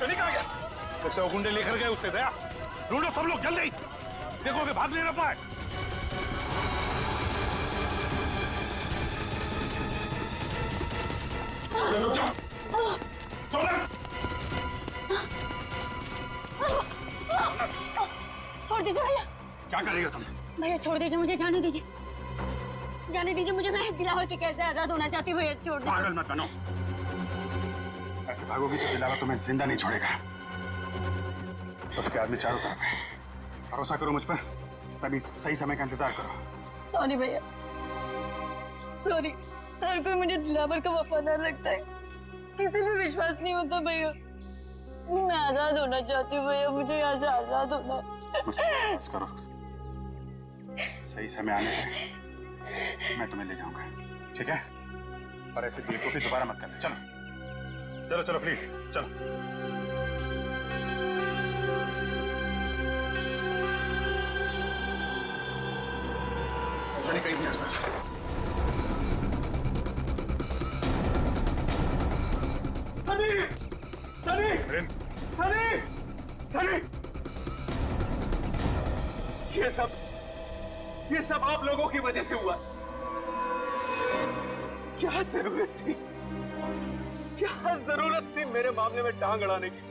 सनी कहाँ गया? कैसे वो गुंडे लेकर गए उससे दया? ढूंढो सब लोग जल्दी, देखोगे भाग नहीं रहा पाए। छोड़ दीजिए भैया। क्या करेगा तुम? भैया छोड़ दीजिए, मुझे जाने दीजिए, जाने दीजिए मुझे। मैं दिलावर के कैसे आजाद होना चाहती हूँ भैया, छोड़ दीजिए। पागल मत बनो, ऐसे भागोगी तो दिलावर तुम्हें जिंदा नहीं छोड़ेगा। उसके आदमी चारों तरफ है, भरोसा करो मुझ पर, सभी सही समय का इंतजार करो। सॉरी भैया, सॉरी। हर कोई मुझे दिलावर का वफादार लगता है, किसी पे विश्वास नहीं होता भैया। मैं आजाद होना चाहती हूँ भैया, मुझे यहाँ से आजाद होना है। बस करो, सही समय आने पर मैं तुम्हें ले जाऊंगा, ठीक है? और ऐसे बेवकूफी दोबारा मत करना। चलो चलो चलो प्लीज चलो। ऐसा नहीं कहीं आसपास। सनी सनी सनी सनी, ये सब आप लोगों की वजह से हुआ। क्या जरूरत थी, क्या जरूरत थी मेरे मामले में टांग अड़ाने की?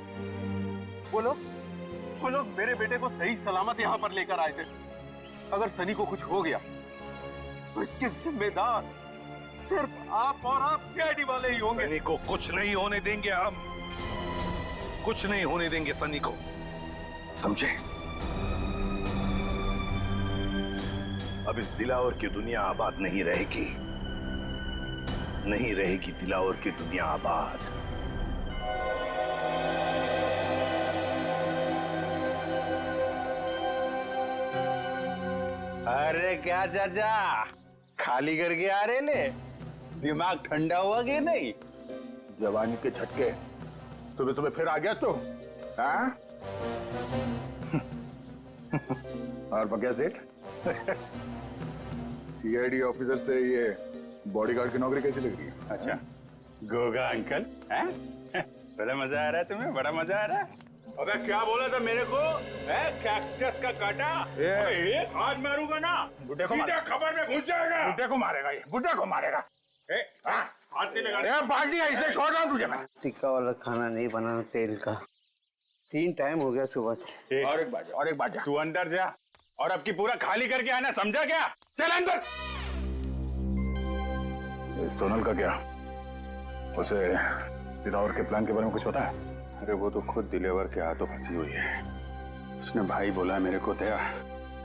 वो लोग मेरे बेटे को सही सलामत यहां पर लेकर आए थे। अगर सनी को कुछ हो गया तो इसके जिम्मेदार सिर्फ आप और आप सीआईडी वाले ही होंगे। सनी को कुछ नहीं होने देंगे, हम कुछ नहीं होने देंगे सनी को, समझे? अब इस दिलावर की दुनिया आबाद नहीं रहेगी, नहीं रहेगी दिलावर की दुनिया आबाद। अरे क्या चाचा, खाली करके आ रहे ले? दिमाग ठंडा हुआ कि नहीं? जवानी के झटके तुम्हें फिर आ गया तो? हाँ? और बगैर सेठ सीआईडी ऑफिसर से ये बॉडीगार्ड की नौकरी कैसी लग रही है? अच्छा, गोगा अंकल, हैं? बड़ा मजा आ रहा है तुम्हें, बड़ा मजा आ रहा है। अबे क्या बोला था मेरे को? कैक्टस का काटा एक हाथ मारूंगा ना, बुड्ढे को सीधा खबर में घुस जाएगा। बुड्ढे को मारेगा ये, बुड्ढे को मारेगा। हाथ नहीं लगा। बाल्टी है, इसलिए छोड़ रहा हूँ तुझे मैं। टिक्का वाला खाना नहीं बनाना तेल का, 3 टाइम हो गया सुबह से। और एक बात जा, तू अंदर जा और अब की पूरा खाली करके आना, समझा क्या? चल अंदर। सोनल का क्या? उसे दिलावर के प्लान के बारे में कुछ पता है? अरे वो तो खुद दिलेवर के हाथों फंसी हुई है। उसने भाई बोला मेरे को दया,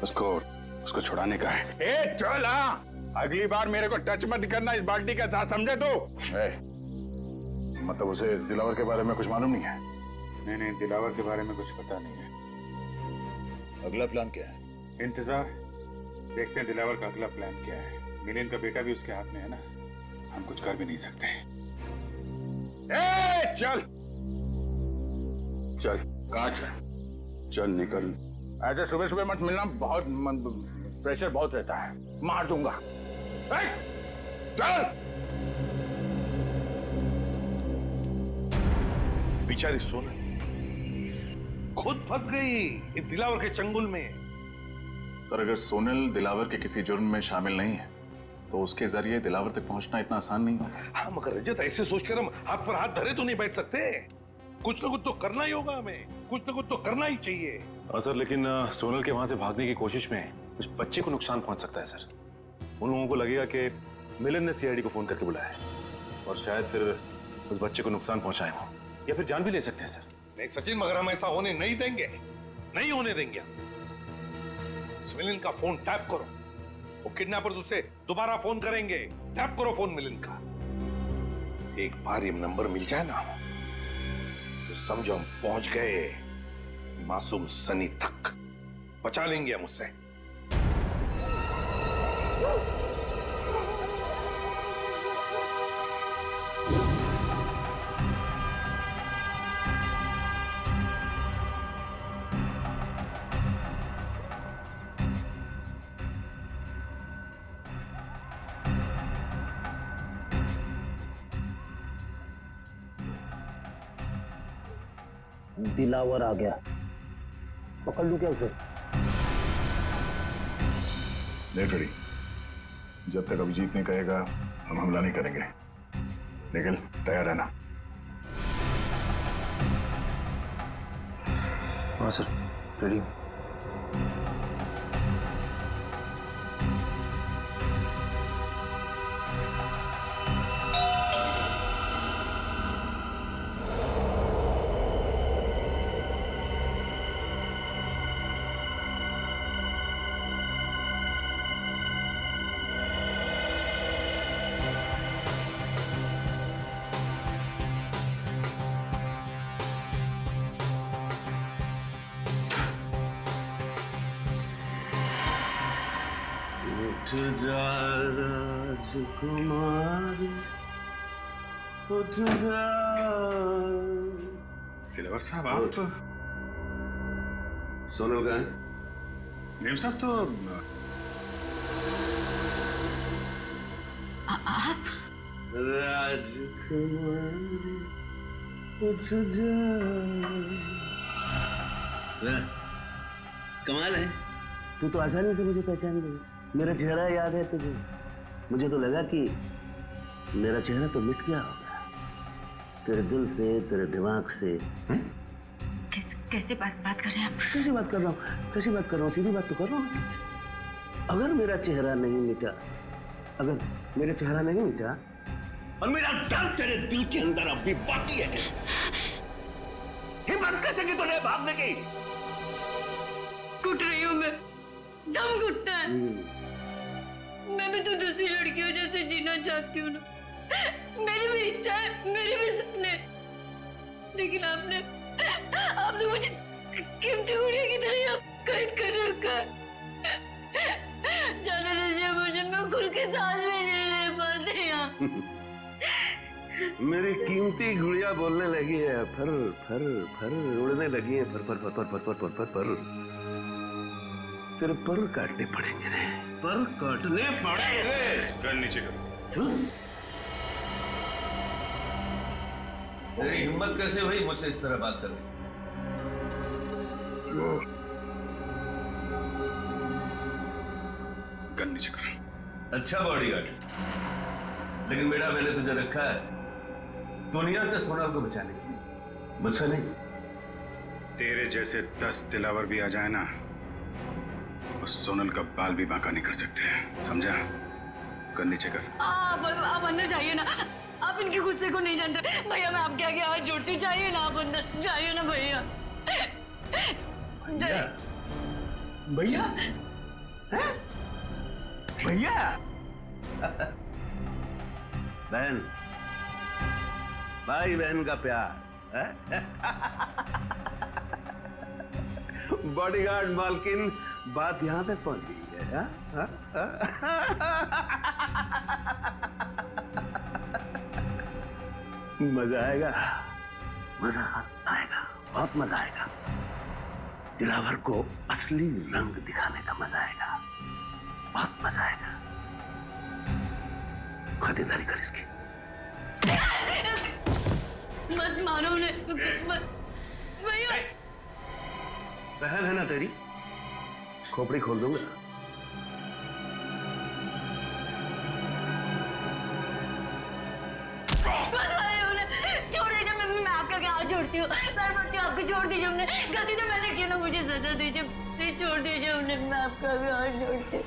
उसको छुड़ाने का है। ए चल, हाँ, अगली बार मेरे को टच मत करना इस बाल्टी का साथ, समझे तू? मतलब उसे इस दिलावर के बारे में कुछ मालूम नहीं है? नहीं, दिलावर के बारे में कुछ पता नहीं है। अगला प्लान क्या है? इंतजार, देखते हैं दिलावर का अगला प्लान क्या है। मिलिंद का बेटा भी उसके हाथ में है ना, हम कुछ कर भी नहीं सकते। चल चल। कहाँ चल? चल निकल। ऐसे सुबह सुबह मत मिलना, बहुत प्रेशर बहुत रहता है, मार दूंगा। चल। बेचारी सोनल खुद फंस गई इस दिलावर के चंगुल में। पर अगर सोनल दिलावर के किसी जुर्म में शामिल नहीं है तो उसके जरिए दिलावर तक पहुंचना इतना आसान नहीं होगा। हाँ मगर रजत, ऐसे सोचकर हम हाथ पर हाथ धरे तो नहीं बैठ सकते। कुछ ना कुछ तो करना ही होगा, हमें कुछ ना कुछ तो करना ही चाहिए। सर, लेकिन सोनल के वहां से भागने की कोशिश में उस बच्चे को नुकसान पहुंच सकता है सर। उन लोगों को लगेगा कि मिलिंद ने सीआईडी को फोन करके बुलाया है और शायद फिर उस बच्चे को नुकसान पहुंचाए हो या फिर जान भी ले सकते हैं सर। नहीं सचिन, मगर हम ऐसा होने नहीं देंगे, नहीं होने देंगे। मिलिंद का फोन टैप करो, वो किडनैपर्स उसे दोबारा फोन करेंगे। टैप करो फोन मिलिंद का। एक बार ये नंबर मिल जाए ना तो समझो हम पहुंच गए मासूम सनी तक, बचा लेंगे हम उससे। दिलावर आ गया, पकड़ लूं क्या उसे? नहीं फ्रेडी, जब तक अभिजीत नहीं कहेगा हम हमला नहीं करेंगे। निखिल तैयार है ना? हाँ सर, रेडी। उठ जा राजकुमारी, उठ जा। दिलावर साहब आप सोनल का है? नेम साहब तो राजकुमारी उठ जा। कमाल है, तू तो आसानी से मुझे पहचान गई। मेरा चेहरा याद है तुझे? मुझे तो लगा कि मेरा चेहरा तो मिट गया होगा तेरे दिल से, तेरे दिमाग से। कैसे बात कर रहे हैं आप? कैसी बात कर रहा हूँ? कैसी बात कर रहा हूँ? सीधी बात तो कर रहा हूँ तुझसे। अगर मेरा चेहरा नहीं मिटा, अगर मेरा चेहरा नहीं मिटा और मेरा दर्द तेरे दिल के अंदर अब भी बाकी है, हिम्मत कैसे की तूने भागने की? घुट रही हूँ मैं, दम घुटता है। मैं भी तो दूसरी लड़कियों जैसे जीना चाहती हूँ ना। मेरी भी इच्छा है, मेरे भी सपने, लेकिन आपने मुझे कीमती गुड़िया की तरह कैद कर रखा है। जाने दीजिए मुझे, मैं खुल के सांस भी नहीं ले पाती यहाँ। मेरी कीमती गुड़िया बोलने लगी है, फर फर फर उड़ने लगी है, फर फर फर फर फर फर फर फर। तेरे पर काटने पड़ेंगे रे, पर काटने पड़ेंगे। कर नीचे करो। मेरी हिम्मत कैसे हुई मुझसे इस तरह बात करने? कर नीचे करो। अच्छा बॉडीगार्ड, लेकिन बेटा मैंने तुझे रखा है दुनिया से सोनल को बचाने के लिए, मुझसे नहीं। तेरे जैसे 10 दिलावर भी आ जाए ना, उस सोनल का बाल भी बांका नहीं कर सकते, समझा? कर नीचे कर। आप अंदर जाइए ना, आप इनकी खुद से को नहीं जानते भैया। मैं आपके आगे हाथ जोड़ती, जाइए ना आप अंदर, जाइए ना भैया। भैया भैया बहन, भाई बहन का प्यार। बॉडीगार्ड मालकिन, बात यहां तक पहुंच गई है। मजा आएगा, मजा आएगा, बहुत मजा आएगा। दिलावर को असली रंग दिखाने का मजा आएगा, बहुत मजा आएगा। खातिरदारी कर इसकी। मत मारो उन्हें, मत भैया। बहन है ना तेरी, खोपड़ी खोल दूंगा। छोड़ दीजिए, मैं आपका क्या हाथ जोड़ती हूँ, पैर पड़ती हूँ आपको, छोड़ दीजिए उन्हें। गलती तो मैंने की ना, मुझे सजा दीजिए, प्लीज छोड़ दीजिए उन्हें, मैं आपका भी हाथ जोड़ती हूँ।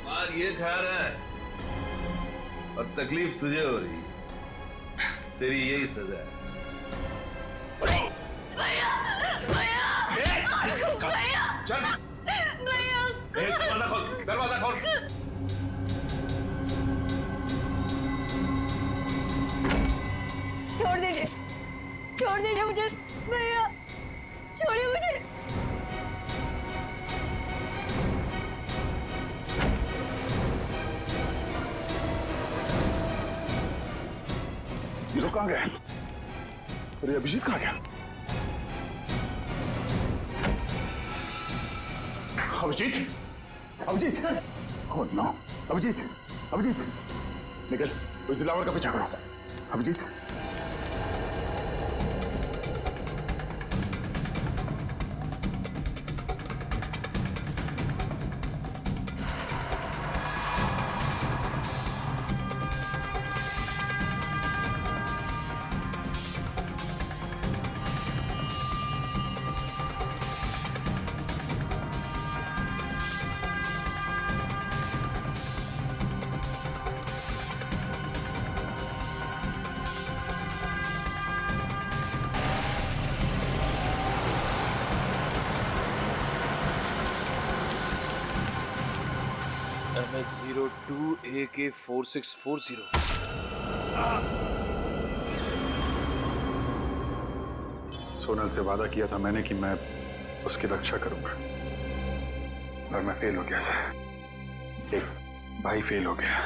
मार ये खा रहा है और तकलीफ तुझे हो रही है, तेरी यही सजा है। भैया भैया भैया चल भैया, दरवाजा खोल, दरवाजा खोल। छोड़ दीजिए मुझे भैया, छोड़िए मुझे। ये लोग कहाँ गए? अरे अभिजीत कहाँ गया? अभिजीत, अभिजीत, ओह नो, अभिजीत, अभिजीत, निकल, उस दिलावर का पीछा करो। अभिजीत, MS02AK4640। सोनल से वादा किया था मैंने कि मैं उसकी रक्षा करूंगा, और मैं फेल हो गया सर। एक भाई फेल हो गया।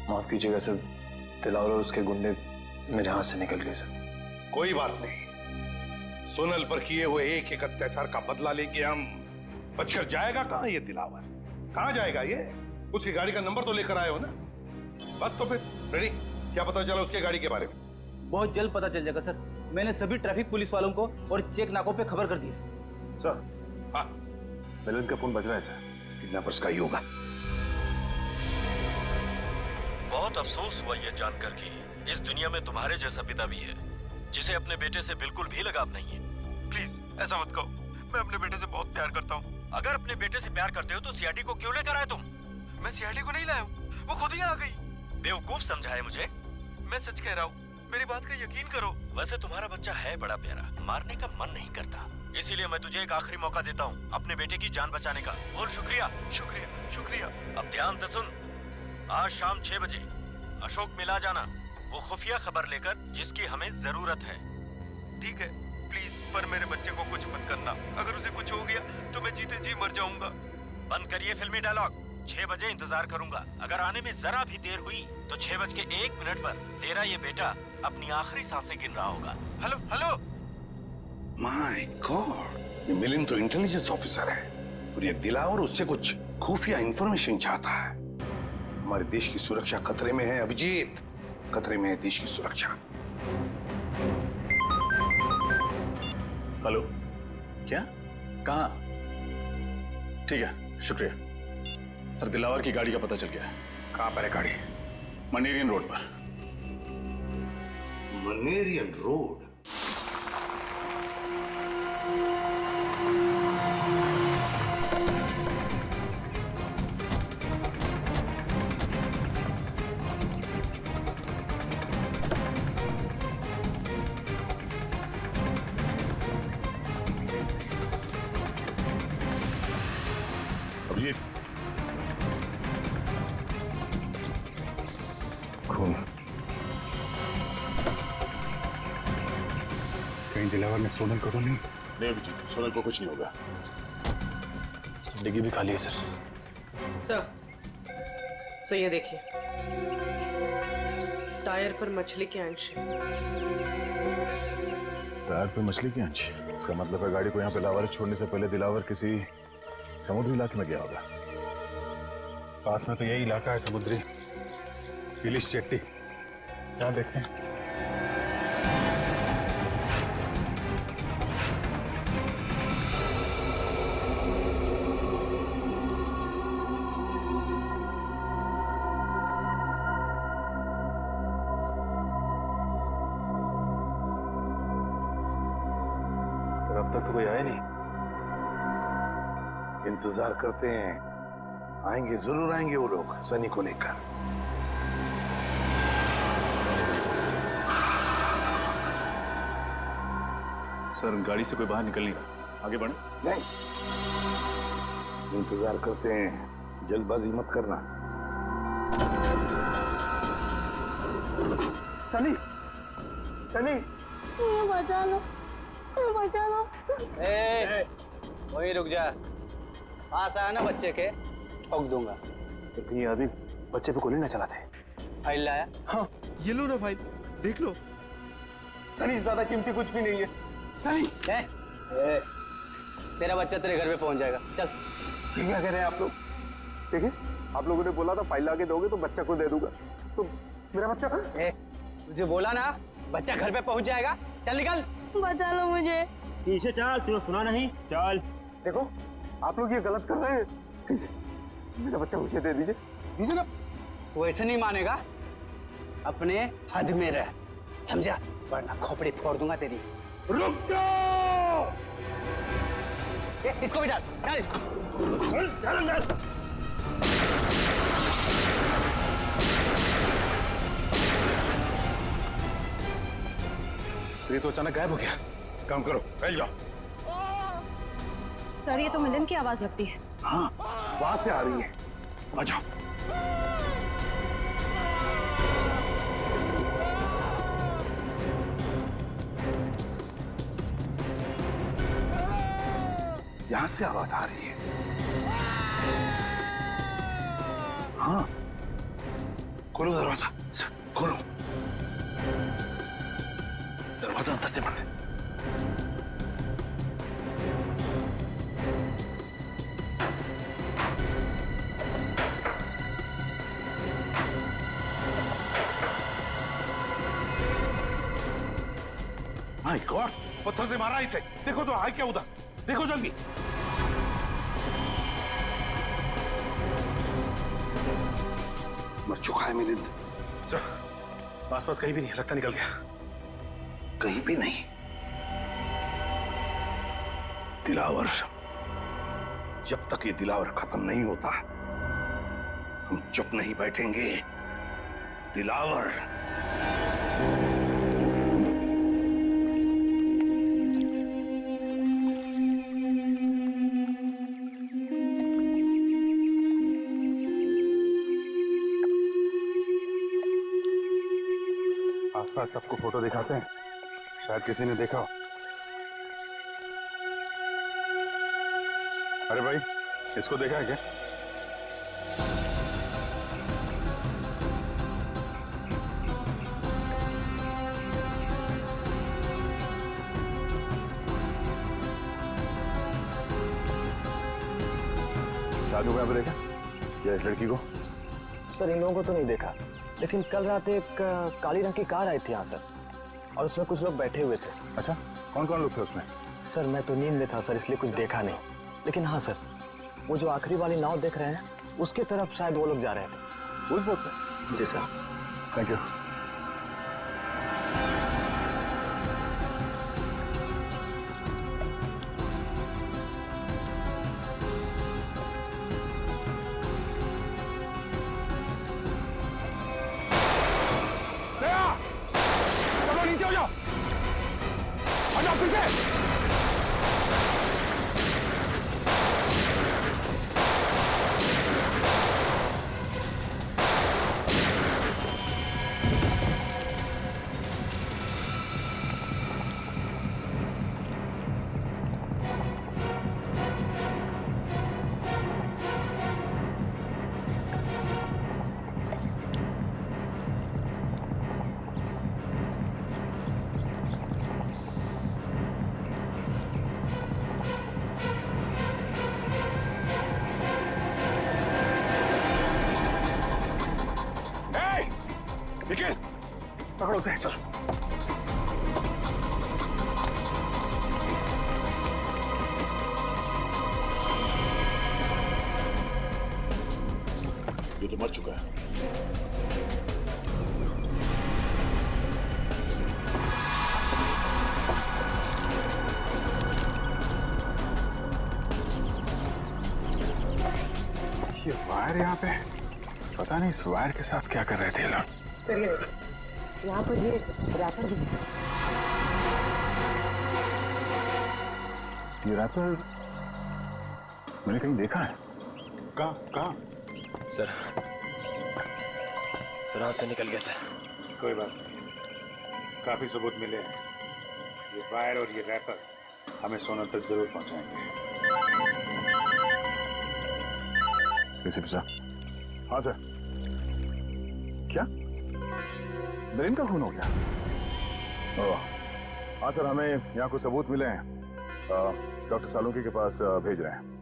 माफ कीजिएगा सर, दिलावर और उसके गुंडे मेरे हाथ से निकल गए सर। कोई बात नहीं, सोनल पर किए हुए एक एक अत्याचार का बदला लेंगे हम। बचकर जाएगा कहां ये दिलावर? कहां जाएगा ये? उसकी गाड़ी का नंबर तो लेकर आए हो ना? बस तो फिर रेडी। क्या पता चला उसके गाड़ी के बारे में? बहुत जल्द पता चल जाएगा सर। मैंने सभी ट्रैफिक पुलिस वालों को और चेक नाकों पे खबर कर दी है। सर, हाँ, मिलन का फोन बज रहा है सर। किडनैपर्स का ही होगा। बहुत अफसोस हुआ यह जानकर कि इस दुनिया में तुम्हारे जैसा पिता भी है जिसे अपने बेटे से बिल्कुल भी लगाव नहीं है। प्लीज ऐसा मत कहो, मैं अपने बेटे से बहुत प्यार करता हूँ। अगर अपने बेटे से प्यार करते हो तो सीआईडी को क्यों लेकर आए तुम? मैं सीआईडी को नहीं लाया हूँ, वो खुद ही आ गई। बेवकूफ समझा है मुझे? मैं सच कह रहा हूँ, मेरी बात का यकीन करो। वैसे तुम्हारा बच्चा है बड़ा प्यारा, मारने का मन नहीं करता, इसीलिए मैं तुझे एक आखिरी मौका देता हूँ अपने बेटे की जान बचाने का। बोल शुक्रिया। शुक्रिया शुक्रिया। अब ध्यान से सुन, आज शाम 6 बजे अशोक मिला जाना, वो खुफिया खबर लेकर जिसकी हमें जरूरत है। ठीक है प्लीज, पर मेरे बच्चे को कुछ मत करना। अगर उसे कुछ हो गया तो मैं जीते जी मर जाऊंगा। बंद करिए फिल्मी डायलॉग। 6 बजे इंतजार करूंगा। अगर आने में जरा भी देर हुई तो 6:01 पर तेरा ये बेटा अपनी आखिरी सांसें गिन रहा होगा। Hello hello. माय गॉड, ये मिलिंद तो इंटेलिजेंस ऑफिसर है और ये दिलावर उससे कुछ खुफिया इंफॉर्मेशन चाहता है। हमारे देश की सुरक्षा खतरे में है अभिजीत, खतरे में है देश की सुरक्षा। हेलो, क्या? कहाँ? ठीक है, शुक्रिया सर। दिलावर की गाड़ी का पता चल गया है। कहाँ पर है गाड़ी? मनेरियन रोड पर। मनेरियन रोड? अभिजीत, खून। कहीं दिलावर ने सोनल को तो नहीं? नहीं अभिजीत, सोनल को कुछ नहीं होगा। जिंदगी भी खाली है सर। सर ये देखिए, टायर पर मछली के अंश है। टायर पे मछली की आंच? इसका मतलब है गाड़ी को यहाँ पे लावारिस छोड़ने से पहले दिलावर किसी समुद्री इलाके में गया होगा। पास में तो यही इलाका है समुद्री, पिलिश चट्टी। क्या देखते हैं? अब तक तो कोई आया नहीं। इंतजार करते हैं, आएंगे, जरूर आएंगे वो लोग सनी को लेकर। सर गाड़ी से कोई बाहर निकल नहीं रहा, आगे बढ़े। नहीं, इंतजार करते हैं, जल्दबाजी मत करना। सनी, सनी, बचा लो, बचा लो। वहीं रुक जा। पास आया ना बच्चे के, ठोक दूंगा। तो कहीं आदमी बच्चे पे गोली न चलाते। फाइल लाया? हाँ ये लो ना फाइल, देख लो। सनी ज्यादा कीमती कुछ भी नहीं है। सनी, तेरा बच्चा तेरे घर पे पहुंच जाएगा। चल। ये क्या कह रहे हैं आप लोग? देखिए, आप लोगों ने बोला था फाइल लाके दोगे तो बच्चा को दे दूंगा, तो मेरा बच्चा? तुझे बोला ना बच्चा घर पे पहुंच जाएगा। चल निकल। बचा लो मुझे। पीछे चल, तुम्हें सुना नहीं? चल। देखो आप लोग ये गलत कर रहे हैं। प्लीज मेरा बच्चा मुझे दे दीजिए, दीजिए ना। वैसे नहीं मानेगा, अपने हद में रह, समझा? वरना खोपड़ी फोड़ दूंगा तेरी। रुक जाओ! इसको भी डाल, डाल इसको। ये तो अचानक गायब हो गया। काम करो, फैल जाओ। सर ये तो मिलन की आवाज लगती है। हाँ, वहां से आ रही है। आ जाओ। यहां से आवाज आ रही है। हाँ, खोलो दरवाजा, खोलो। दरवाजा अंदर से बंद है। माय गॉड, पत्थर से मारा इसे। देखो तो है क्या उधर, देखो जल्दी। मर चुका है मिलिंद। सर, आसपास कहीं भी नहीं, लगता निकल गया। कहीं भी नहीं। दिलावर, जब तक ये दिलावर खत्म नहीं होता हम चुप नहीं बैठेंगे। दिलावर। आसपास सबको फोटो दिखाते हैं, शायद किसी ने देखा हो। अरे भाई, इसको देखा है क्या? शादी को यहाँ पे देखा या इस लड़की को? सर, इन लोगों को तो नहीं देखा, लेकिन कल रात एक काली रंग की कार आई थी यहाँ सर, और उसमें कुछ लोग बैठे हुए थे। अच्छा, कौन कौन लोग थे उसमें? सर, मैं तो नींद में था सर, इसलिए कुछ देखा नहीं, लेकिन हाँ सर, वो जो आखिरी वाली नाव देख रहे हैं उसके तरफ शायद वो लोग जा रहे थे। उस बोट पे? जी सर, थैंक यू। चलो नीचे हो जाओ, आ जाओ पीछे। निखिल, पकड़ो उसे, चलो। ये तो मर चुका है। ये वायर यहाँ पे, पता नहीं इस वायर के साथ क्या कर रहे थे ये लोग। यहाँ पर ये रैपर भी है। ये रैपर मैंने कहीं देखा है। कहाँ? सर, हाथ से निकल गया सर। कोई बात नहीं, काफी सबूत मिले हैं। ये वायर और ये रैपर हमें सोनल तक जरूर पहुंचाएंगे। किसी साहब? हाँ सर। क्या ब्रेन का खून हो गया? ओह, हाँ सर, हमें यहाँ कुछ सबूत मिले हैं, डॉक्टर सालुंकी के पास भेज रहे हैं।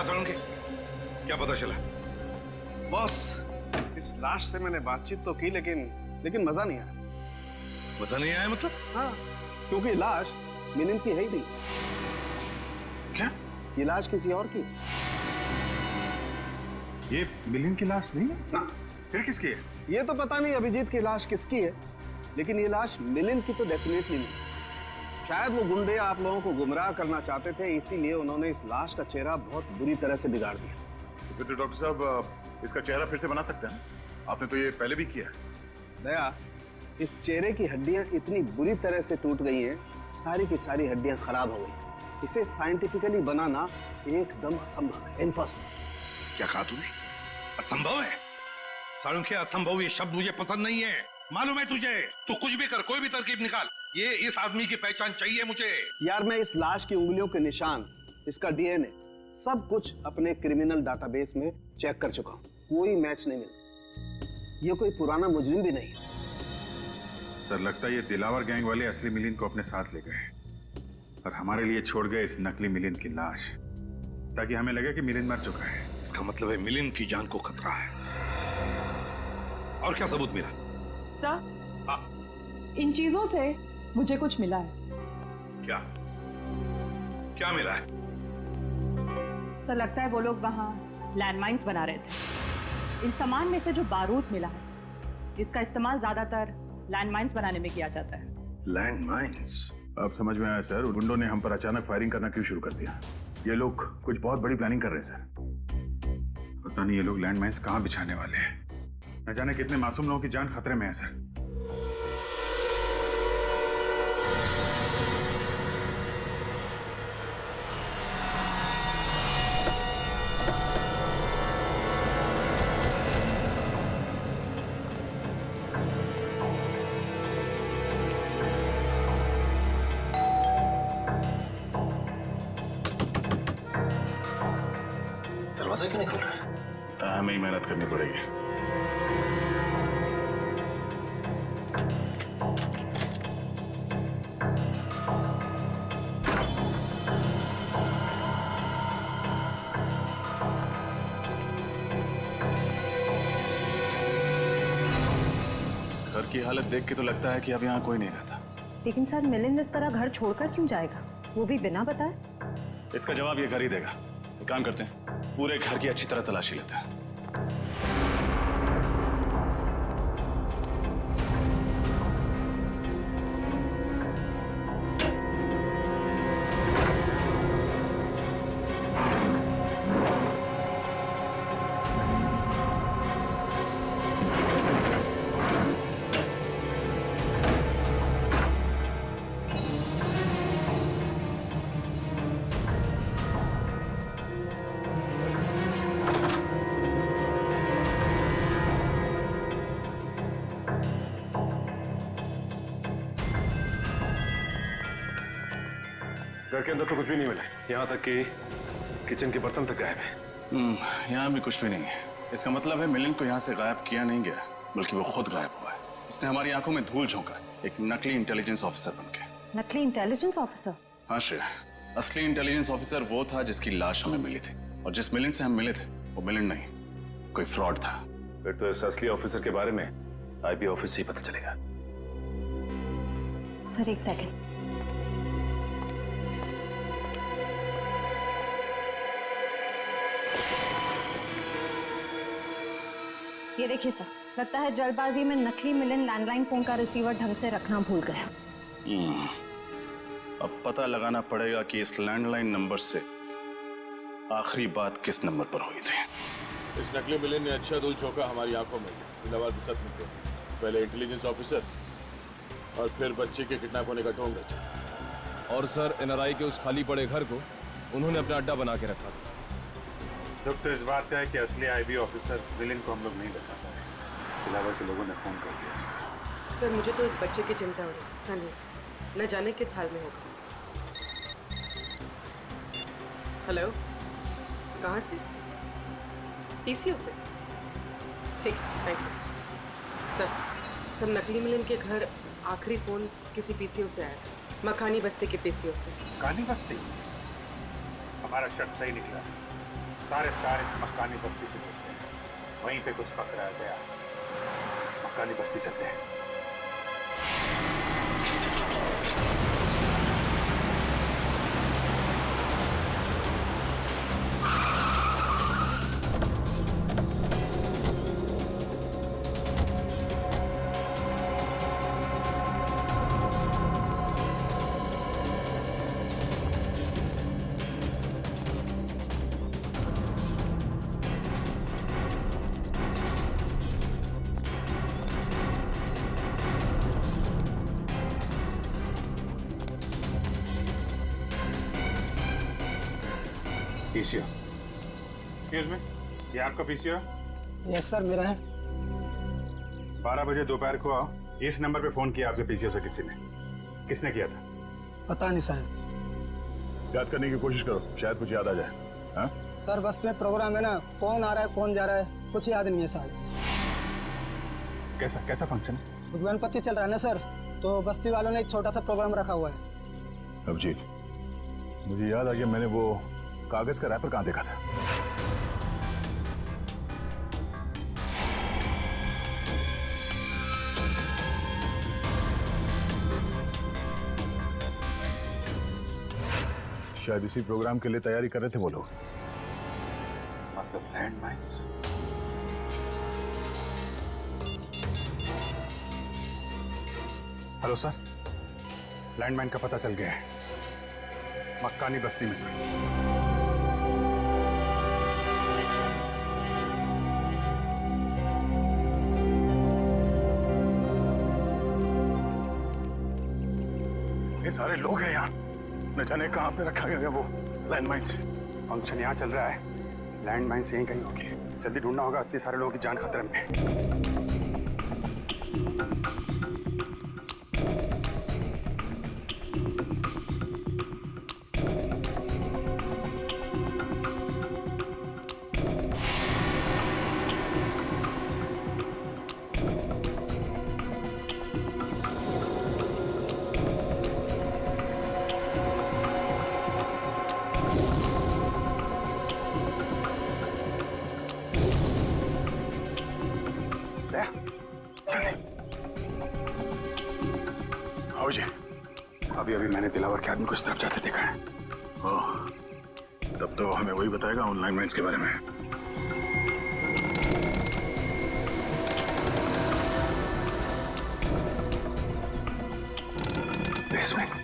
सालुंकी, क्या पता चला? बॉस, इस लाश से मैंने बातचीत तो की, लेकिन मजा नहीं आया। मजा नहीं आया मतलब? हाँ, क्योंकि लाश मिलिंद की है ही नहीं। क्या? ये लाश किसी और की? ये मिलिंद की लाश नहीं है ना? फिर किसकी है? ये तो पता नहीं अभिजीत की लाश किसकी है, लेकिन ये लाश मिलिंद की तो डेफिनेटली नहीं। शायद वो गुंडे आप लोगों को गुमराह करना चाहते थे, इसीलिए उन्होंने इस लाश का चेहरा बहुत बुरी तरह से बिगाड़ दिया। तो फिर तो डॉक्टर साहब इसका चेहरा फिर से बना सकते हैं? आपने तो ये पहले भी किया है। दया, इस चेहरे की हड्डियां इतनी बुरी तरह से टूट गई हैं, सारी की सारी हड्डियां खराब हो गई। इसे साइंटिफिकली बनाना एकदम असंभव है, इम्पॉसिबल। क्या कहा तूने? असंभव है? सालुंखे, असंभव ये शब्द मुझे पसंद नहीं है। मालूम है तुझे, तू कुछ भी कर, कोई भी तरकीब निकाल, ये इस आदमी की पहचान चाहिए मुझे। यार मैं इस लाश की उंगलियों के निशान, इसका डीएनए, सब कुछ अपने क्रिमिनल डाटाबेस में चेक कर चुका हूं, कोई मैच नहीं मिला। ये कोई पुराना मुजरिम भी नहीं। सर लगता है ये दिलावर गैंग वाले असली मिलिंद को अपने साथ ले गए और हमारे लिए छोड़ गए इस नकली मिलिंद की लाश, ताकि हमें लगे कि मिलिंद मर चुका है। इसका मतलब है मिलिंद की जान को खतरा है। और क्या सबूत मिला? सर, हाँ। इन चीजों से मुझे कुछ मिला है। क्या? क्या मिला है? सर लगता है वो लोग वहाँ लैंडमाइंस बना रहे थे। इन सामान में से जो बारूद मिला है, इसका इस्तेमाल ज्यादातर लैंडमाइंस बनाने में किया जाता है। लैंडमाइंस? अब समझ में आया सर, गुंडों ने हम पर अचानक फायरिंग करना क्यों शुरू कर दिया। ये लोग कुछ बहुत बड़ी प्लानिंग कर रहे हैं सर। पता नहीं ये लोग लैंडमाइंस कहाँ बिछाने वाले हैं। न जाने कितने मासूम लोगों की जान खतरे में है सर। दरवाजा क्यों नहीं खोल रहा है? हमें ही मेहनत करनी पड़ेगी। घर की हालत देख के तो लगता है कि अब यहाँ कोई नहीं रहता। लेकिन सर मिलिंद इस तरह घर छोड़कर क्यों जाएगा, वो भी बिना बताए? इसका जवाब ये घर ही देगा। एक काम करते हैं, पूरे घर की अच्छी तरह तलाशी लेते हैं। घर के अंदर तो कुछ भी नहीं मिला, यहाँ तक कि किचन के बर्तन तक गायब है। यहाँ भी कुछ भी नहीं है। इसका मतलब है मिलिंद को यहाँ से गायब किया नहीं गया, बल्कि वो खुद गायब हुआ है। उसने हमारी आंखों में धूल झोंका, एक नकली इंटेलिजेंस ऑफिसर बनके। नकली इंटेलिजेंस ऑफिसर? हाँ श्रेया, असली इंटेलिजेंस ऑफिसर वो था जिसकी लाश हमें मिली थी, और जिस मिलिंद से हम मिले थे वो मिलिंद नहीं, कोई फ्रॉड था। फिर तो इस असली ऑफिसर के बारे में आईपी ऑफिस से ही पता चलेगा। सर एक सेकंड। ये देखिए सर, लगता है जल्दबाजी में नकली मिलिंद लैंडलाइन फोन का रिसीवर ढंग से रखना भूल गया। अब पता लगाना पड़ेगा कि इस लैंडलाइन नंबर से आखिरी बात किस नंबर पर हुई थी। इस नकली मिलिंद ने अच्छा धूल झोंका हमारी आंखों में, दिलावर के साथ मिलकर पहले इंटेलिजेंस ऑफिसर और फिर बच्चे के किडनैप होने का ढोंग रचा। और सर एनआरआई के उस खाली पड़े घर को उन्होंने अपना अड्डा बना के रखा था। दुख तो इस बात का है कि असली आईबी ऑफिसर मिलिंद को हम लोग नहीं बचा पाए। दिलावर के लोगों ने फोन कर दिया इसको। सर मुझे तो इस बच्चे की चिंता हो रही, सनी न जाने किस हाल में होगा। हेलो, कहाँ से? पीसीओ से? ठीक, थैंक यू। सर नकली मिलिंद के घर आखिरी फोन किसी पीसीओ से आया था, मकानी बस्ती के पीसीओ से। मकानी बस्ती? हमारा शक सही निकला। सारे तार इस मकानी बस्ती से जुड़ते हैं, वहीं पे कुछ पकड़ा गया। मकानी बस्ती चलते हैं। पीसीओ। एक्सक्यूज मी, ये आपका पीसीओ है? यस सर, मेरा है। 12 बजे दोपहर को आओ। इस नंबर पे फोन किया आपके पीसीओ से किसी ने? किसने किया था? पता नहीं साहब। याद करने की कोशिश करो, शायद कुछ याद आ जाए। हाँ? सर बस्ती में प्रोग्राम है ना, कौन आ रहा है कौन जा रहा है कुछ याद नहीं है साहब। कैसा फंक्शन? गणपति चल रहा है ना सर, तो बस्ती वालों ने एक छोटा सा प्रोग्राम रखा हुआ है। अभिजीत, मुझे याद आ गया, मैंने वो कागज का रैपर कहाँ देखा था? शायद इसी प्रोग्राम के लिए तैयारी कर रहे थे वो लोग। मतलब land mines? Hello sir, landmine का पता चल गया है, मक्कानी बस्ती में सर। ये सारे लोग हैं यहाँ, न जाने कहाँ पे रखा गया वो लैंडमाइंस। फंक्शन यहाँ चल रहा है, लैंडमाइंस यहीं कहीं होगी। जल्दी ढूंढना होगा, इतने सारे लोगों की जान खतरे में है। आओ जी। अभी मैंने दिलावर के आदमी को इस तरफ जाते देखा है। ओह, तब तो हमें वही बताएगा ऑनलाइन माइंस के बारे में। बेसमेंट।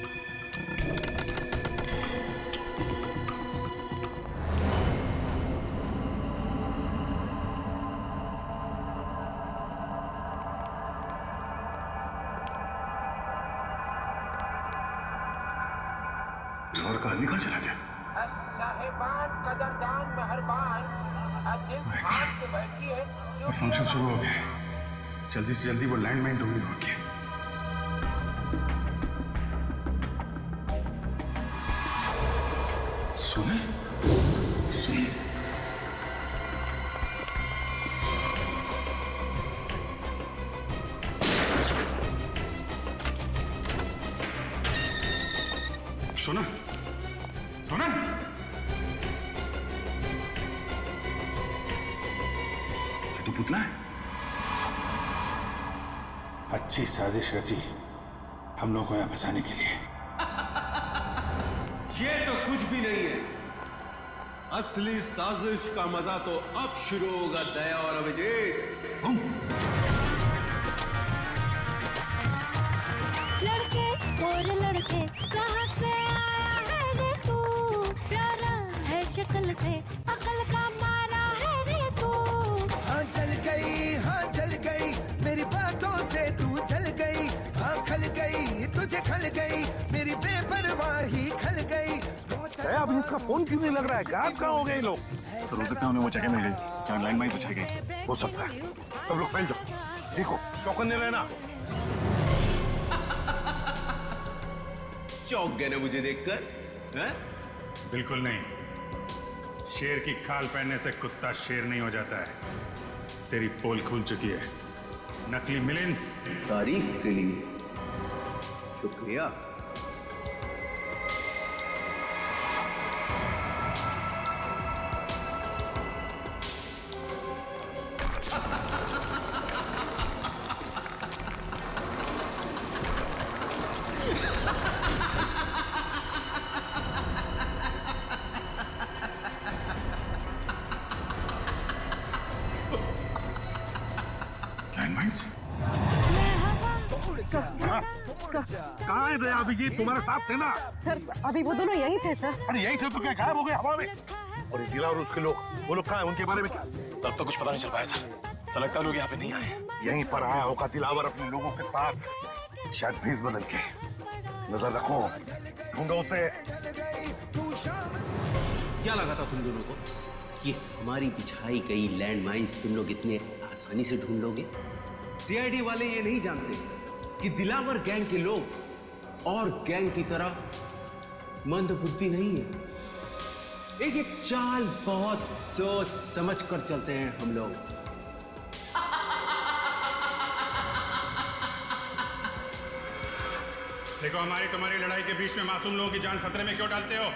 दिलावर का आदमी कहाँ चला गया? साहिबान कदरदान मेहरबान दिल थाम के बैठी है। फंक्शन शुरू हो गया है, जल्दी से जल्दी वो लैंडमाइन ढूंढनी होगी। सुने? सुना? सुना? ये तो पुतला है। अच्छी साजिश रची हम लोगों को यहाँ फंसाने के लिए। ये तो कुछ भी नहीं है, असली साजिश का मजा तो अब शुरू होगा दया और अभिजीत। लड़के और लड़के कहाँ से आए रे तू, प्यारा है शक्ल से अकल का मारा है रे तू। हाँ जल गई मेरी बातों से तू जल गई। हाँ खल गई तुझे खल गई मेरी बेपरवाही खल गई। अब इसका फोन क्यों नहीं लग रहा है? गायब कहाँ हो गए लोग? सर हो सकता है उन्हें वो जगह मिल गई जहाँ लैंडमाइन बचाई गई। हो सकता है। सब लोग फैल जाओ, देखो चौकन्ने रहना। चौंक गए ना मुझे देखकर? हैं? बिल्कुल नहीं, शेर की खाल पहनने से कुत्ता शेर नहीं हो जाता है। तेरी पोल खुल चुकी है नकली मिलिंद। तारीफ के लिए शुक्रिया। कहाँ है दया अभिजीत? तुम्हारे साथ थे ना? सर अभी वो दोनों यही थे सर। अरे यही थे तो क्या गायब हो गए हवा में? और ये दिला और उसके लोग, वो लोग कहाँ हैं? उनके बारे में क्या? तब तो कुछ पता नहीं चल पाया सर। लगता है लोग यहाँ पे नहीं आए। यहीं पर आया होगा दिलावर अपने लोगों के साथ, शायद भेस बदल के। नजर रखो, ढूंढो उसे। क्या लगा था तुम दोनों को कि हमारी बिछाई गई लैंडमाइंस तुम लोग इतने आसानी से ढूंढ लोगे? सीआईडी वाले ये नहीं जानते कि दिलावर गैंग के लोग और गैंग की तरह मंदबुद्धि नहीं है। एक एक चाल बहुत सोच समझ कर चलते हैं हम लोग। देखो, हमारी तुम्हारी लड़ाई के बीच में मासूम लोगों की जान खतरे में क्यों डालते हो?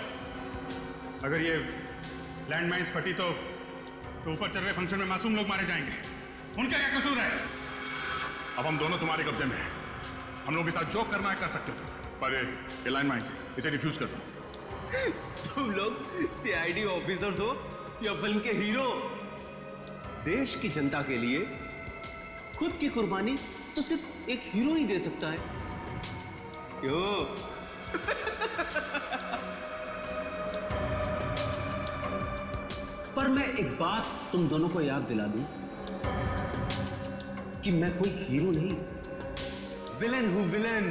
अगर ये लैंडमाइंस फटी तो ऊपर चल रहे फंक्शन में मासूम लोग मारे जाएंगे। उनका क्या कसूर है? अब हम दोनों तुम्हारे कब्जे में हैं। हम लोग के साथ जो करना है कर सकते हो, पर ये लैंडमाइंस इसे डिफ्यूज कर दो। तुम लोग सीआईडी ऑफिसर्स हो या फिल्म के हीरो? देश की जनता के लिए खुद की कुर्बानी तो सिर्फ एक हीरो ही दे सकता है। क्यों? पर मैं एक बात तुम दोनों को याद दिला दूं कि मैं कोई हीरो नहीं, विलेन हूं, विलेन।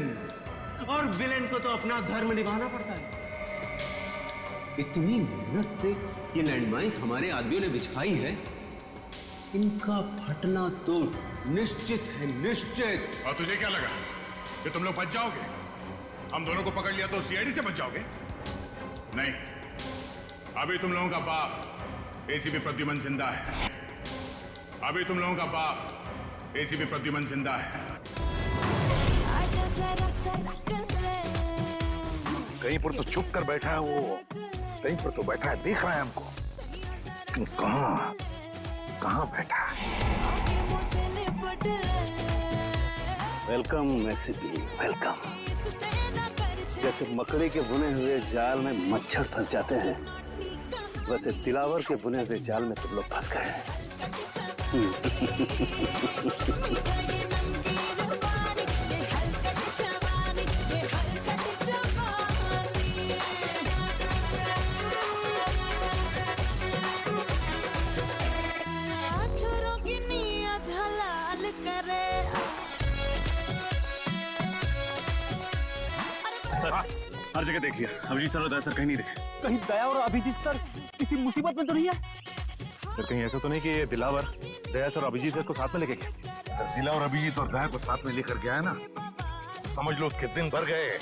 और विलेन को तो अपना धर्म निभाना पड़ता है। इतनी मेहनत से ये लैंडमाइंस हमारे आदमियों ने बिछाई है, इनका फटना तो निश्चित है, निश्चित। और तुझे क्या लगा कि तुम लोग बच जाओगे? हम दोनों को पकड़ लिया तो सीआईडी से बच जाओगे? नहीं, अभी तुम लोगों का बाप एसीपी प्रद्युमन जिंदा है। अभी तुम लोगों का बाप एसीपी प्रद्युमन जिंदा है। कहीं पर तो छुप कर बैठा है वो, कहीं पर तो बैठा है, देख रहा है हमको, लेकिन कहाँ बैठा है? Welcome ACP, welcome. जैसे मकड़ी के बुने हुए जाल में मच्छर फंस जाते हैं, वैसे दिलावर के बुने हुए जाल में तुम लोग फंस गए हैं। सर, हर जगह देखिए, अभिजीत सर और दया सर कहीं नहीं दिखे। कहीं दया और अभिजीत सर किसी मुसीबत में तो नहीं है? सर कहीं ऐसा तो नहीं कि ये दिलावर दया सर और अभिजीत सर को साथ में लेके गया? अगर दिला और अभिजीत और दया को साथ में लेकर गया है ना, समझ लो उसके दिन भर गए।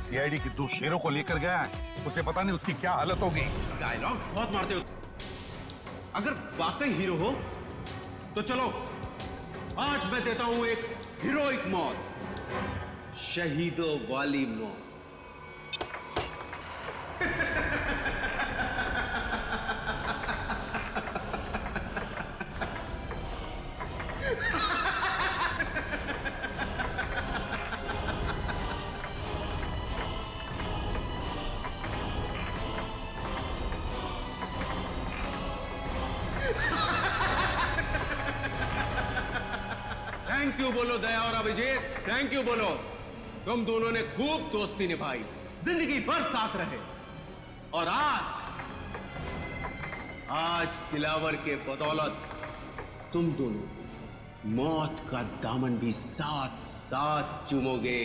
सीआईडी की 2 शेरों को लेकर गया है, उसे पता नहीं उसकी क्या हालत होगी। डायलॉग बहुत मारते हो। अगर वाकई हीरो हो तो चलो, आज मैं देता हूं एक हीरोइक मौत, शहीदों वाली मौत। थैंक यू बोलो दया और अभिजीत, थैंक यू बोलो। तुम दोनों ने खूब दोस्ती निभाई, जिंदगी भर साथ रहे, और आज दिलावर के बदौलत तुम दोनों मौत का दामन भी साथ साथ चूमोगे।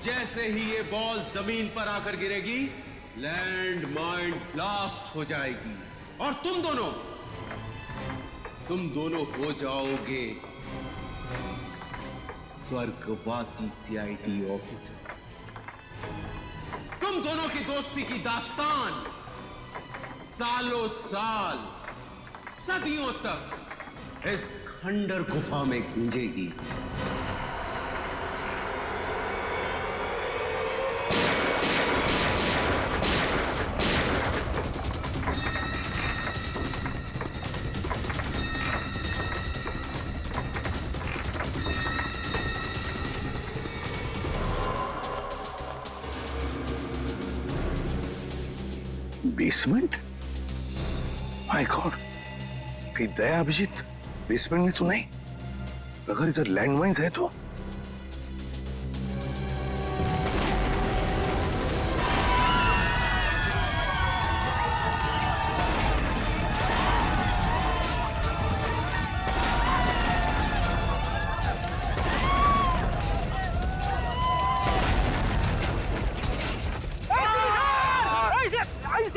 जैसे ही ये बॉल जमीन पर आकर गिरेगी, लैंड माइन ब्लास्ट हो जाएगी और तुम दोनों हो जाओगे स्वर्गवासी सीआईडी ऑफिसर्स। तुम दोनों की दोस्ती की दास्तान सालों साल, सदियों तक इस खंडर गुफा में गूंजेगी। बेसमेंट? माय गॉड, कहीं दया अभिजीत बेसमेंट में तो नहीं? अगर इधर लैंडमाइंस है तो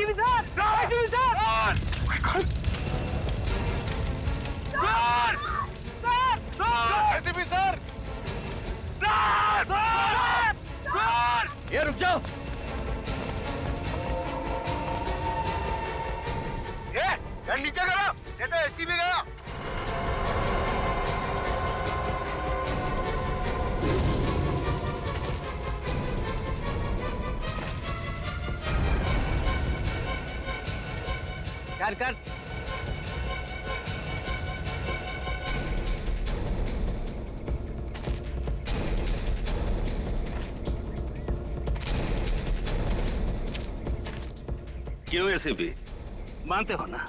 ACP sir, ACP sir, ACP sir, ये रुक जाओ। ये गन नीचे करो, ये तो एसीपी गया। कर क्यों एसीपी, मानते हो ना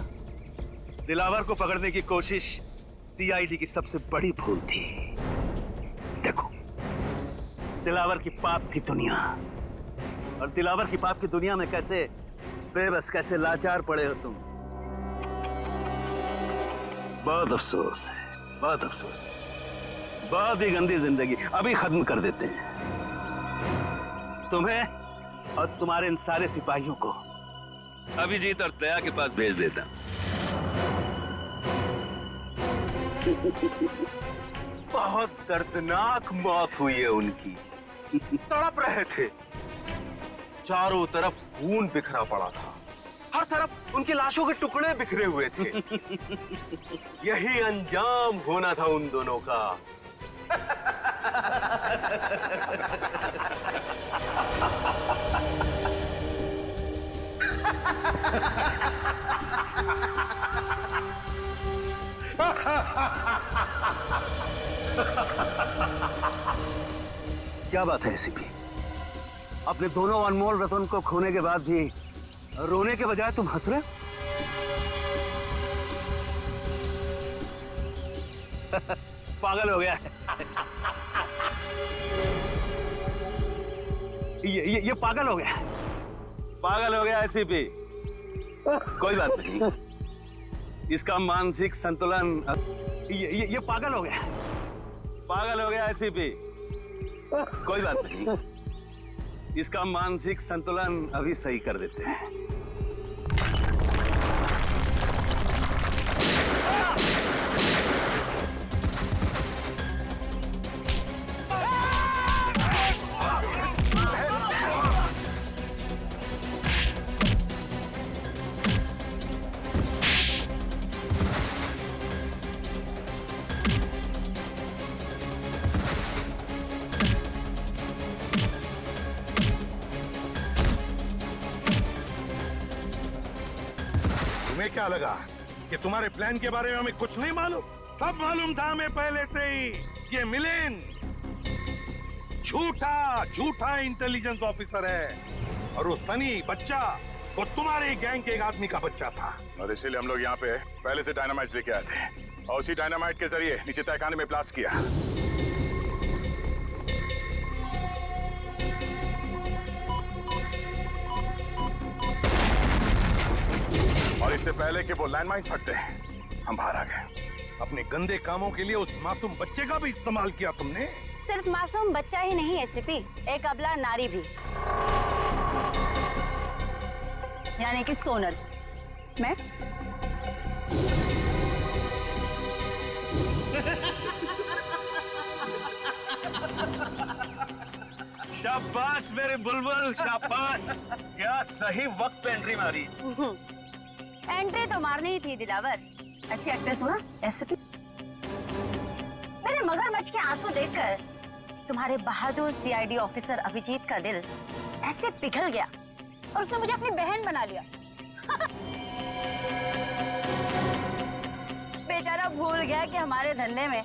दिलावर को पकड़ने की कोशिश सीआईडी की सबसे बड़ी भूल थी। देखो दिलावर की पाप की दुनिया, और दिलावर की पाप की दुनिया में कैसे बेबस, कैसे लाचार पड़े हो तुम। बहुत अफसोस है, बहुत अफसोस है। बहुत ही गंदी जिंदगी अभी खत्म कर देते हैं तुम्हें और तुम्हारे इन सारे सिपाहियों को अभिजीत और दया के पास भेज देता। बहुत दर्दनाक मौत हुई है उनकी। तड़प रहे थे, चारों तरफ खून बिखरा पड़ा था, हर तरफ उनकी लाशों के टुकड़े बिखरे हुए थे। यही अंजाम होना था उन दोनों का। क्या बात है एसीपी, अपने दोनों अनमोल रतन को खोने के बाद भी रोने के बजाय तुम हंस रहे? पागल हो गया है। ये पागल हो गया, पागल हो गया एसीपी। कोई बात नहीं, इसका मानसिक संतुलन ये पागल हो गया, पागल हो गया एसीपी। कोई बात नहीं, इसका मानसिक संतुलन अभी सही कर देते हैं। तुम्हें क्या लगा कि तुम्हारे प्लान के बारे में हमें कुछ नहीं मालूम? सब मालूम था हमें पहले से ही। ये मिलिंद झूठा इंटेलिजेंस ऑफिसर है, और वो सनी बच्चा वो तुम्हारे गैंग के एक आदमी का बच्चा था। और इसीलिए हम लोग यहाँ पे पहले से डायनामाइट लेके आए थे, और उसी डायनामाइट के जरिए नीचे तहखाने में ब्लास्ट किया। और इससे पहले कि वो लैंडमाइन फटते हम बाहर आ गए। अपने गंदे कामों के लिए उस मासूम बच्चे का भी इस्तेमाल किया तुमने। सिर्फ मासूम बच्चा ही नहीं एसीपी, एक अबला नारी भी, यानी कि सोनल। मैं शाबाश मेरे बुलबुल, शाबाश। क्या सही वक्त पे एंट्री मारी। एंट्री तो मारनी ही थी दिलावर। अच्छी एक्ट्रेस हो ना एसीपी। मेरे मगरमच्छ के आंसू देखकर तुम्हारे बहादुर सीआईडी ऑफिसर अभिजीत का दिल ऐसे पिघल गया और उसने मुझे अपनी बहन बना लिया। बेचारा भूल गया कि हमारे धंधे में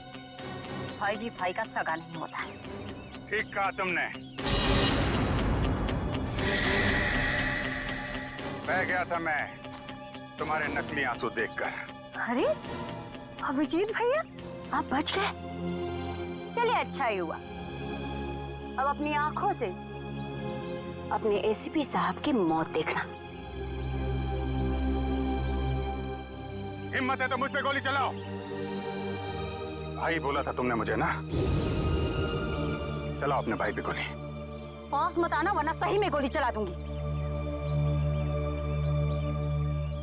भाई भी भाई का सगा नहीं होता है। ठीक कहा तुमने। बह गया था मैं तुम्हारे नकली आंसू देखकर। अरे अभिजीत भैया, आप बच गए। चलिए अच्छा ही हुआ। अब अपनी आंखों से अपने एसीपी साहब की मौत देखना। हिम्मत है तो मुझ पे गोली चलाओ। भाई बोला था तुमने मुझे ना, चलाओ अपने भाई पे गोली। पास मत आना वरना सही में गोली चला दूंगी।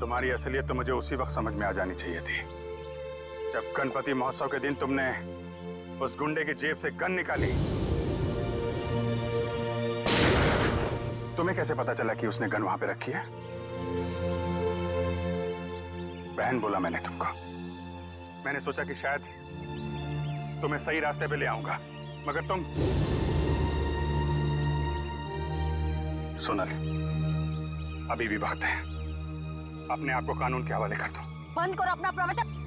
तुम्हारी असलियत तो मुझे उसी वक्त समझ में आ जानी चाहिए थी जब गणपति महोत्सव के दिन तुमने उस गुंडे की जेब से गन निकाली। तुम्हें कैसे पता चला कि उसने गन वहां पे रखी है? बहन बोला मैंने तुमको। मैंने सोचा कि शायद तुम्हें सही रास्ते पे ले आऊंगा, मगर तुम। सोनल, अभी भी वक्त है, अपने आप को कानून के हवाले कर दो। बंद करो अपना प्रवचन।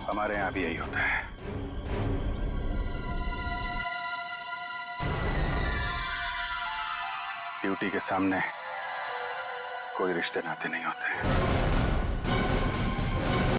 हमारे यहाँ भी यही होता है। ड्यूटी के सामने कोई रिश्ते नाते नहीं होते।